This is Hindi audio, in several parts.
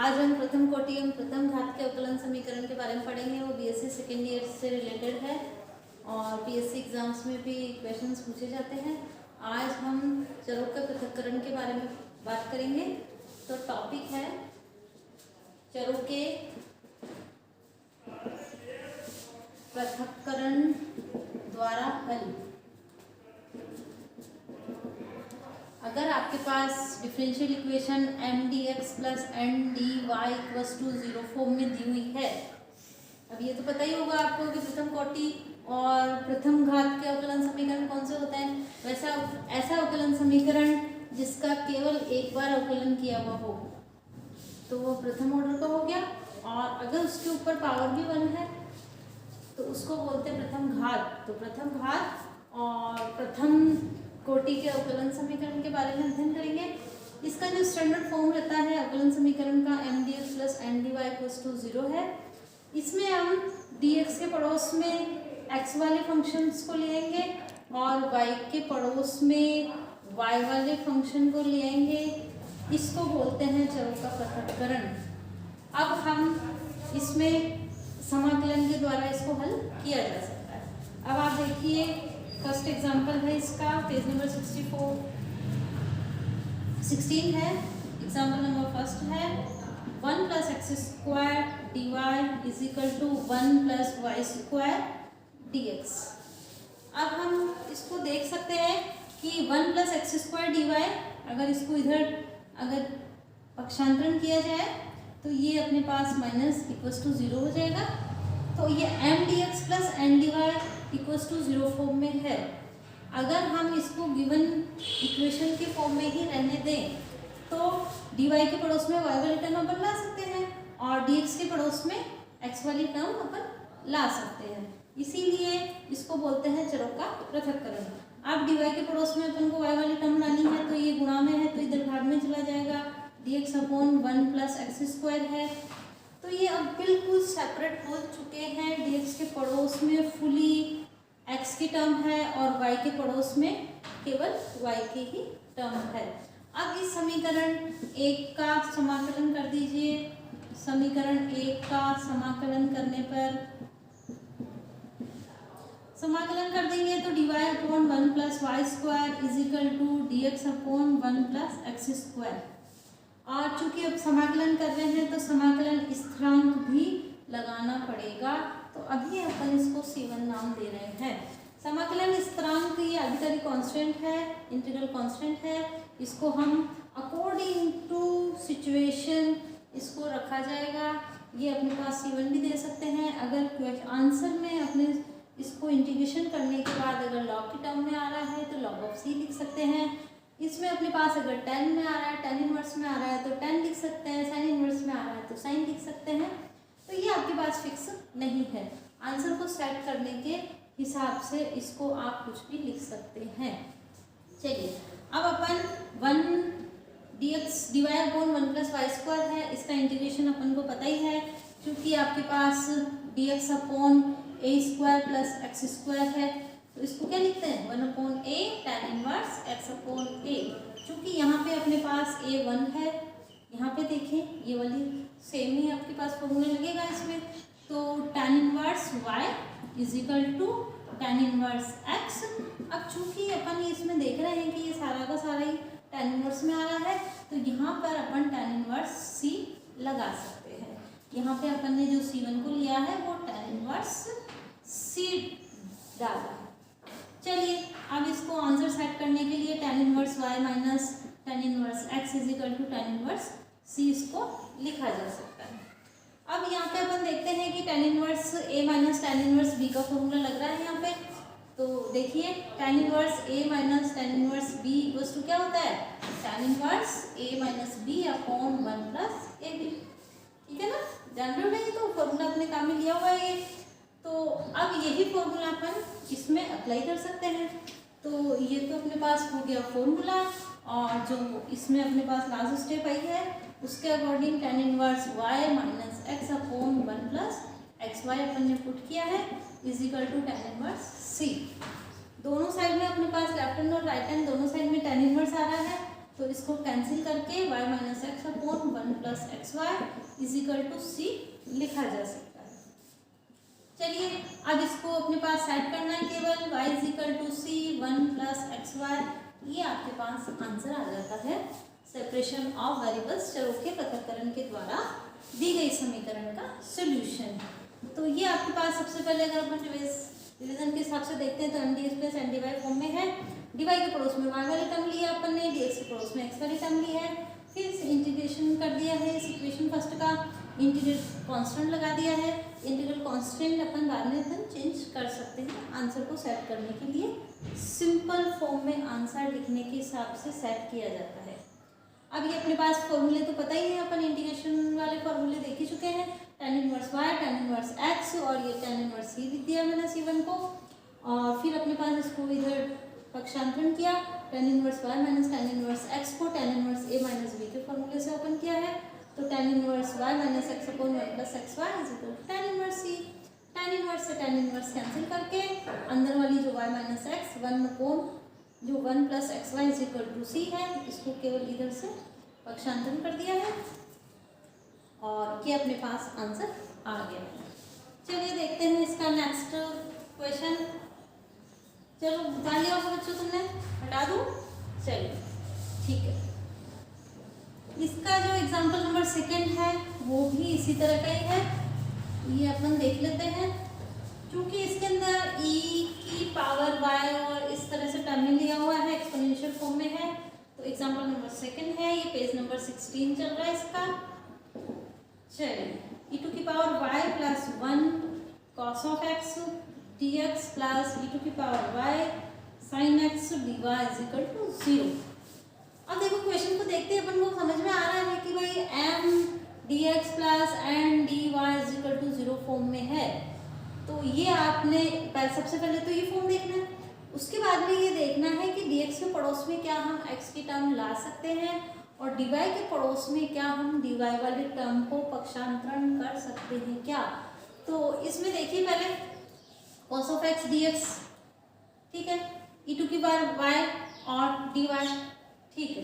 आज हम प्रथम कोटि एवं प्रथम घात के अवकलन समीकरण के बारे में पढ़ेंगे। वो बीएससी सेकेंड ईयर से रिलेटेड है और पीएससी एग्जाम्स में भी क्वेश्चंस पूछे जाते हैं। आज हम चरों के पृथक्करण के बारे में बात करेंगे। तो टॉपिक है चरों के पृथक्करण द्वारा हल। अगर आपके पास differential equation M D X plus N D Y equals to 0 form में दी हुई है, अब ये तो पता ही होगा आपको कि प्रथम कोटि और प्रथम घात के अवकलन समीकरण कौन से होते हैं। वैसा ऐसा अवकलन समीकरण जिसका केवल एक बार अवकलन किया हुआ हो तो वो प्रथम ऑर्डर का हो गया, और अगर उसके ऊपर पावर भी 1 है तो उसको बोलते हैं प्रथम घात। तो प्रथम घात और प्रथम कोटि के अवकलन समीकरण के बारे में अध्ययन करेंगे। इसका जो स्टैंडर्ड फॉर्म रहता है अवकलन समीकरण का M D X plus N D Y equals to 0 है। इसमें हम डी एक्स के पड़ोस में एक्स वाले फंक्शंस को लेंगे और वाई के पड़ोस में वाई वाले फंक्शन को लेंगे। इसको बोलते हैं चरों का पृथक्करण। अब हम इसमें समाकलन के द्वारा इसको हल किया जा सकता है। अब आप देखिए, फर्स्ट एग्जांपल है इसका, पेज नंबर 16 है। एग्जांपल नंबर फर्स्ट है 1 plus X square D Y is equal to 1 plus Y square D X. अब हम इसको देख सकते हैं कि 1 plus X square D Y, अगर इसको इधर अगर पक्षांतरण किया जाए तो ये अपने पास माइनस इक्वल्स टू 0 हो जाएगा। तो ये M D X plus N D Y equals to 0 form में है। अगर हम इसको गिवन इक्वेशन के फॉर्म में ही रहने दें तो डी वाई के पड़ोस में वाई वाली टर्म अपन ला सकते हैं और डी एक्स के पड़ोस में एक्स वाली टर्म अपन ला सकते हैं। इसीलिए इसको बोलते हैं चरों का पृथक्करण। अब डी वाई के पड़ोस में अपन को वाई वाली टर्म लानी है तो ये गुणा में है तो इधर भाग में चला जाएगा। D X upon 1 plus X square है, तो ये अब बिल्कुल सेपरेट हो चुके हैं। डी एक्स के पड़ोस में फुली एक्स की टर्म है और वाई के पड़ोस में केवल वाई की ही टर्म है। अब इस समीकरण 1 का समाकलन कर दीजिए। समीकरण 1 का समाकलन करने पर समाकलन कर देंगे तो D Y upon 1 plus Y square is equal to D X upon 1 plus X square. और चूंकि अब समाकलन कर रहे हैं तो समाकलन स्थिरांक भी लगाना पड़ेगा, तो अभी अपन इसको C1 नाम दे रहे हैं। समाकलन स्थिरांक ये आर्बिट्ररी कांस्टेंट है, इंटीग्रल कांस्टेंट है। इसको हम अकॉर्डिंग टू सिचुएशन इसको रखा जाएगा। ये अपने पास C1 भी दे सकते हैं। अगर आंसर में अपने इसको इंटीग्रेशन करने के बाद अगर लॉग की टर्म में आ रहा है तो लॉग ऑफ C लिख सकते हैं। इसमें अपने पास अगर tan में आ रहा है, tan इनवर्स में आ रहा है तो tan लिख सकते हैं, sin इनवर्स में आ रहा है तो sin लिख सकते हैं। तो ये आपके पास फिक्स नहीं है। आंसर को सेट करने के हिसाब से इसको आप कुछ भी लिख सकते हैं। चलिए, अब अपन 1 D X D Y upon 1 plus Y square है, इसका इंटीग्रेशन अपन को पता ही है। क्योंकि आपके पास डी एक्स अपॉन ए स्क्वायर प्लस एक्स स्क्वायर है तो इसको क्या लिखते हैं 1 अपॉन ए tan इनवर्स एक्स अपॉन ए। चूँकि यहाँ पे अपने पास ए 1 है, यहाँ पे देखें ये वाली सेम ही आपके पास फॉर्मूला लगेगा इसमें। तो tan inverse y is equal to tan inverse x। अब चूँकि अपन इसमें देख रहे हैं कि ये सारा का सारा ही tan इनवर्स में आ रहा है तो यहाँ पर अपन tan इनवर्स c लगा सकते हैं। यहाँ पे अपन ने जो C1 को लिया है वो tan इनवर्स c डाला है। चलिए, अब इसको आंसर सेट करने के लिए tan inverse y minus tan inverse x is equal to tan inverse c इसको लिखा जा सकता है। अब यहाँ पे अपन देखते हैं कि tan inverse a minus tan inverse b का फॉर्मूला लग रहा है यहाँ पे। तो देखिए tan inverse a minus tan inverse b equals to क्या होता है tan inverse a minus b upon 1 plus A B. ठीक है ना, जान रहे हो नहीं तो फॉर्मूला अपने काम में लिया हुआ है ये। तो अब यही फॉर्मूला अपन इसमें अप्लाई कर सकते हैं। तो ये तो अपने पास हो गया फॉर्मूला, और जो इसमें अपने पास लास्ट स्टेप आई है उसके according tan inverse y minus x upon 1 plus x y अपन ने पुट किया है is equal to tan inverse c। दोनों साइड में अपने पास लेफ्ट हैंड और राइट हैंड दोनों साइड में tan इनवर्स आ रहा है तो इसको कैंसिल करके y minus x upon 1 1 plus x Y is equal to c लिखा जा सकता है। चलिए अब इसको अपने पास सेट करना है, केवल y is equal to C 1 plus x Y, ये आपके पास आंसर आ जाता है सेपरेशन ऑफ वेरिएबल्स, चरों के पृथक्करण के द्वारा दी गई समीकरण का सोल्यूशन। तो ये आपके पास सबसे पहले अगर अपन डिवीजन के हिसाब से देखते हैं तो M D X plus N D Y form में है। डी वाई के पड़ोस में वाई वाली टर्म लिया अपन ने, डी एक्स के पड़ोस में एक्स वाली टर्म ली है, फिर इंटीग्रेशन कर दिया है इस इक्वेशन फर्स्ट का, इंटीग्रल कांस्टेंट लगा दिया है। इंटीग्रल कांस्टेंट अपन बाद में अपन चेंज कर सकते हैं आंसर को सेट करने के लिए, सिंपल फॉर्म में आंसर लिखने के हिसाब से सेट किया जाता है। अब ये अपने पास फॉर्मूले तो पता ही है, अपन इंटीग्रेशन वाले फॉर्मूले देख ही चुके हैं, tan inverse y, tan inverse x और ये tan इनवर्स c लिख दिया मैंने c1 को, और फिर अपने पास इसको इधर पक्षांतरण किया, tan inverse y minus tan inverse x को tan inverse a minus b के फॉर्मूले से ओपन किया है, तो tan inverse y minus x upon 1 plus x Y is equal to tan inverse c। tan inverse से tan इनवर्स कैंसिल करके अंदर वाली जो y माइनस एक्स 1 अपॉन जो 1 plus x Y is equal to c है, इसको केवल इधर से पक्षांतरण कर दिया है और ये अपने पास आंसर आ गया है। चलिए देखते हैं इसका नेक्स्ट क्वेश्चन। चलो बता लिया होगा बच्चों तुमने, हटा दूँ? चलिए ठीक है। इसका जो एग्जाम्पल नंबर 2 है वो भी इसी तरह का ही है, ये अपन देख लेते हैं। क्योंकि इसके अंदर e की पावर y और इस तरह से टर्म लिया हुआ है, एक्सपोनेंशियल फॉर्म में है, तो एग्जाम्पल नंबर 2 है, ये पेज नंबर 16 चल रहा है इसका। चलिए e टू की power y plus 1 cos of x dx plus e to की power y sin x dy is equal to 0। अब देखो क्वेश्चन को देखते हैं अपन को समझ में आ रहा है कि भाई m dx plus n dy is equal to 0 form में है, तो ये आपने सबसे पहले तो ये फॉर्म देखना है, उसके बाद में ये देखना है कि dx के पड़ोस में क्या हम x की टर्म ला सकते हैं और dy के पड़ोस में क्या हम dy वाली टर्म को पक्षांतरण कर सकते हैं क्या। तो इसमें देखिए पहले cos ऑफ x dx, ठीक है, e टू की पावर y और dy, ठीक है।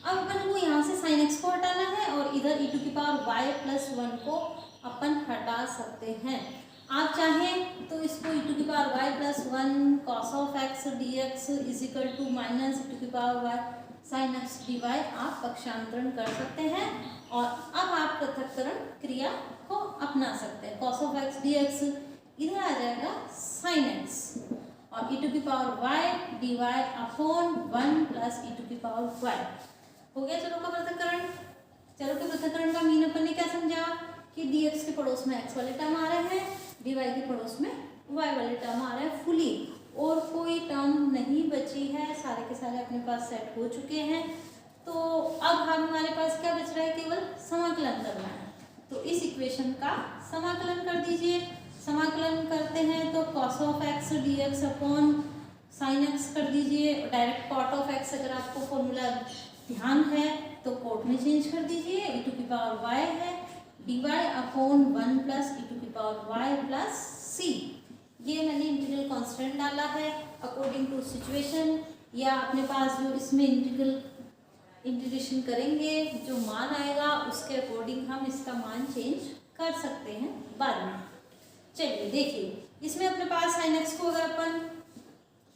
अब अपन को यहाँ से sin x को हटाना है और इधर e टू की पावर y प्लस 1 को अपन हटा सकते हैं। आप चाहें तो इसको e टू की power y plus 1 cos of x dx is equal to minus e to की power y sin x dy आप पक्षांतरण कर सकते हैं और अब आप पृथक्करण क्रिया को अपना सकते हैं। cos ऑफ x dx इधर आ जाएगा sin x और e टू की power y dy upon 1 plus e to की पावर y हो गया चलो का पृथक्करण। चलो के पृथक्करण का मीन अपन ने क्या समझा कि dx के पड़ोस में x वाले टर्म आ रहे हैं, dy के पड़ोस में y वाले टर्म आ रहे हैं फुली, और कोई टर्म नहीं बची है, सारे के सारे अपने पास सेट हो चुके हैं। तो अब हमारे पास क्या बच रहा है, केवल समाकलन करना है। तो इस इक्वेशन का समाकलन कर दीजिए। समाकलन करते हैं तो cos of x dx upon sin x कर दीजिए, डायरेक्ट cot ऑफ x अगर आपको फॉर्मूला ध्यान है तो कोट में चेंज कर दीजिए, e टू की पावर y है dy upon 1 plus e to की पावर y प्लस c। ये मैंने इंटीग्रल कांस्टेंट डाला है अकॉर्डिंग टू सिचुएशन, या अपने पास जो इसमें इंटीग्रेशन करेंगे जो मान आएगा उसके अकॉर्डिंग हम इसका मान चेंज कर सकते हैं बाद में। चलिए देखिए इसमें अपने पास sin x को अगर अपन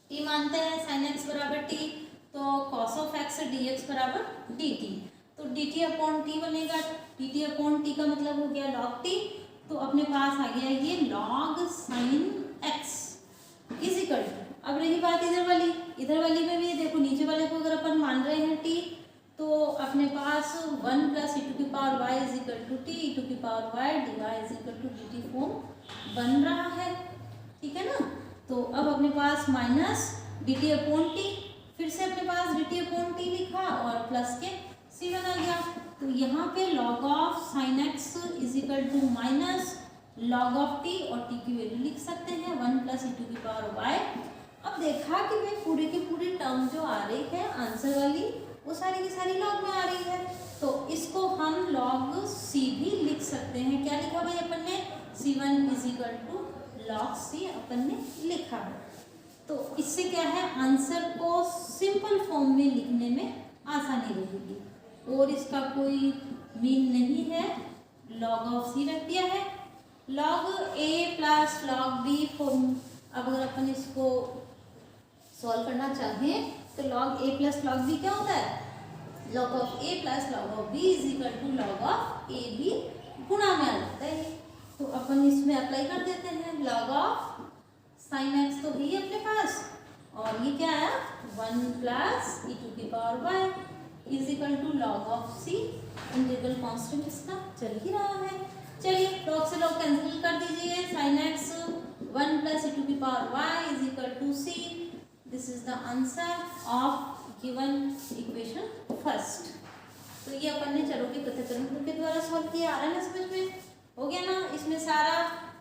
t मानते हैं, sin x बराबर t, तो cos ऑफ x dx बराबर dt, तो dt अपॉन t बनेगा। dt अपॉन t का मतलब हो गया log t, तो अपने पास आ गया ये log sin x is equal to, अब रही बात इधर वाली में भी देखो, नीचे वाले को अगर अपन मान रहे हैं t, तो अपने पास 1 प्लस e टू की power y is equal to t, e to की power y dy is equal to dt form बन रहा है, ठीक है ना। तो अब अपने पास माइनस dt अपॉन t, फिर से अपने पास dt अपॉन t लिखा और प्लस के c1 आ गया, तो यहाँ पे log of sin x is equal to minus log of t, और t की वैल्यू लिख सकते हैं 1 प्लस e टू की पावर y। अब देखा कि भाई पूरी की पूरी टर्म जो आ रही है आंसर वाली वो सारी की सारी log में आ रही है, तो इसको हम log c भी लिख सकते हैं। क्या लिखा भाई अपन ने, c1 is equal to log c अपन ने लिखा है। तो इससे क्या है, आंसर को सिंपल फॉर्म में लिखने में आसानी रहेगी और इसका कोई मीन लॉग ऑफ सी रख दिया है। Log A plus log B form, अब अगर अपन इसको सॉल्व करना चाहें तो log A plus log B क्या होता है, log of A plus log of B is equal to log of A B गुणा में आ जाता है। तो अपन इसमें अप्लाई कर देते हैं, लॉग ऑफ साइन एक्स तो है अपने पास, और ये क्या आया 1 प्लस ई टू की power Y is equal to log of C, integral constant इसका चल ही रहा है। चलिए लॉग से लॉग कैंसिल कर दीजिए, sine x 1 plus E to की power Y is equal to c. This is the answer of given equation first. तो ये अपन ने चरों के पृथक्करण के द्वारा सॉल्व किया। आ रहा है ना समझ में, हो गया ना। इसमें सारा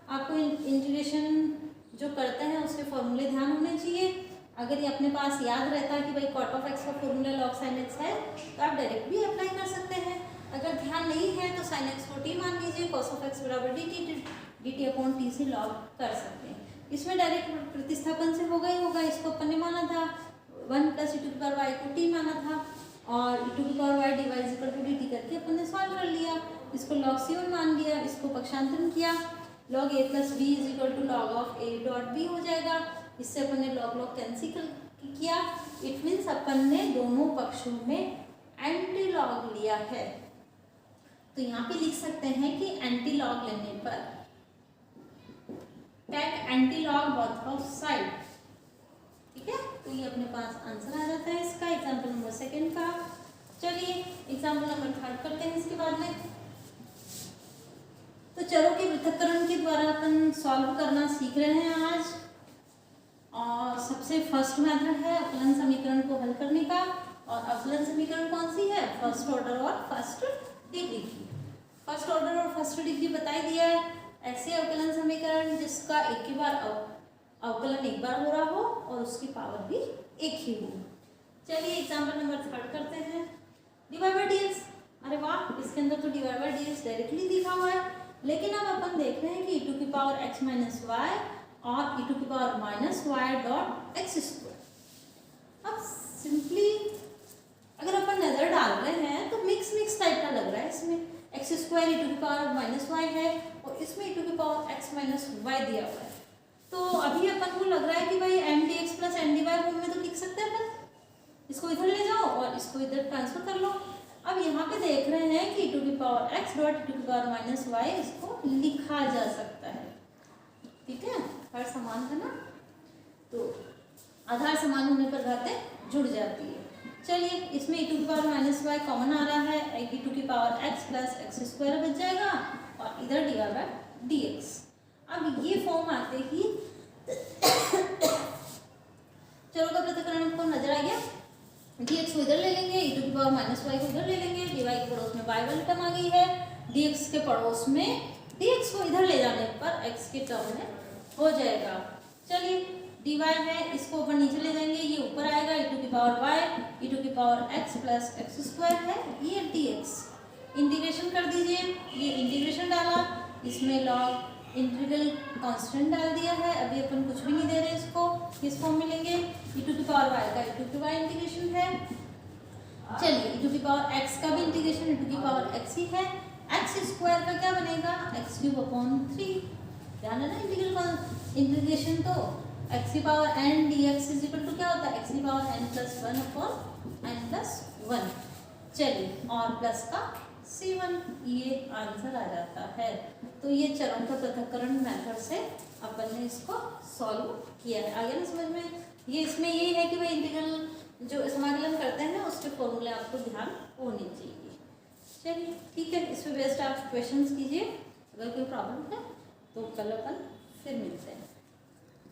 आपको इंटीग्रेशन जो करते हैं उसके फॉर्मूले ध्यान होने चाहिए। अगर ये अपने पास याद रहता है कि भाई कॉट ऑफ एक्स का फॉर्मूला लॉग साइन एक्स है तो आप डायरेक्ट भी अप्लाई कर सकते हैं। अगर ध्यान नहीं है तो साइन एक्स को टी मान लीजिए, कॉस ऑफ एक्स बराबर डी टी अपॉन टी से लॉग कर सकते हैं। इसमें डायरेक्ट प्रतिस्थापन से होगा ही होगा। इसको अपन ने माना था 1 प्लस ई टू की पावर वाई को टी माना था, और ई टू की power Y D Y is equal to D T करके अपन ने सॉल्व कर लिया। इसको लॉग सी वन मान लिया, इसको पक्षांतरण किया, log A plus B is equal to log of A dot B हो जाएगा। इससे अपन ने लॉग लॉग कैंसिल किया। इट मीन्स अपन ने दोनों पक्षों में एंटी लॉग लिया है। तो यहाँ पे लिख सकते हैं कि एंटी लॉग लेने पर take anti log both of side, ठीक है। तो ये अपने पास आंसर आ जाता है इसका, एग्जाम्पल नंबर 2 का। चलिए एग्जाम्पल नंबर 3 करते हैं इसके बाद में। तो चरों के पृथक्करण के द्वारा अपन सॉल्व करना सीख रहे हैं आज, और सबसे फर्स्ट मेथड है अवकलन समीकरण को हल करने का। और अवकलन समीकरण कौन सी है, फर्स्ट ऑर्डर और फर्स्ट डिग्री की। फर्स्ट ऑर्डर और फर्स्ट डिग्री बताई दिया है, ऐसे अवकलन समीकरण जिसका एक ही बार अवकलन एक बार हो रहा हो और उसकी पावर भी एक ही हो। चलिए एग्जाम्पल नंबर 3 करते हैं। डिवाइड बाय डीएक्स, अरे वाह, इसके अंदर तो डिवाइड बाय डीएक्स डायरेक्टली लिखा हुआ है, लेकिन अब अपन देख रहे हैं कि ई टू की पावर एक्स माइनस वाई और ई टू की power minus Y dot X square. अब सिंपली अगर अपन नजर डाल रहे हैं तो मिक्स टाइप का लग रहा है। इसमें एक्स स्क्वायर ई टू की पावर माइनस वाई है और इसमें ई टू की पावर एक्स माइनस वाई दिया हुआ है। तो अभी अपन को लग रहा है कि भाई M D X plus N D Y form में तो लिख सकते हैं अपन, इसको इधर ले जाओ और इसको इधर ट्रांसफर कर लो। अब यहाँ पे देख रहे हैं कि ई टू की power X dot E to की पावर माइनस वाई इसको लिखा जा सकता है, ठीक है। हर समान है ना, तो आधार समान होने पर बातें जुड़ जाती है। चलिए इसमें ई टू की पावर माइनस वाई कॉमन आ रहा है, ई टू की power x plus X square बच जाएगा और इधर डिवाइड बाय डी एक्स। अब ये फॉर्म आते ही चलो का पृथक्करण को नजर आ गया। डी एक्स को इधर ले लेंगे, ई टू की पावर माइनस वाई को इधर ले लेंगे, डी वाई के पड़ोस में वाई वाली टर्म आ गई है, डी एक्स के पड़ोस में डी एक्स को इधर ले जाने पर एक्स के टर्म में हो जाएगा। चलिए डी वाई है, इसको ऊपर नीचे ले जाएंगे, ये ऊपर आएगा, ई टू की पावर वाई ई टू की power x plus X square है, ये डी एक्स। इंटीग्रेशन कर दीजिए, ये इंटीग्रेशन डाला, इसमें लॉग इंटीग्रल कांस्टेंट डाल दिया है। अभी अपन कुछ भी नहीं दे रहे इसको, किस फॉर्म में लेंगे, ई टू की पावर वाई का ई टू की वाई इंटीग्रेशन है। चलिए ई टू की पावर एक्स का भी इंटीग्रेशन ई टू की पावर एक्स ही है। एक्स स्क्वायर का क्या बनेगा, एक्स क्यूब अपॉन 3। ध्यान है ना इंटीग्रेशन, तो एक्स की power N D X is equal to क्या होता है, एक्स की power N plus 1 upon N plus 1। चलिए और प्लस का C1, ये आंसर आ जाता है। तो ये चरों का पृथक्करण मेथड से अपन ने इसको सॉल्व किया है। आगे ना समझ में, ये इसमें ये है कि भाई इंटीग्रल जो समाकलन करते हैं उसके फॉर्मूले आपको ध्यान होने चाहिए। चलिए ठीक है, इस पे बेस्ड आप क्वेश्चंस कीजिए, अगर कोई प्रॉब्लम है तो कल अपन फिर मिलते हैं।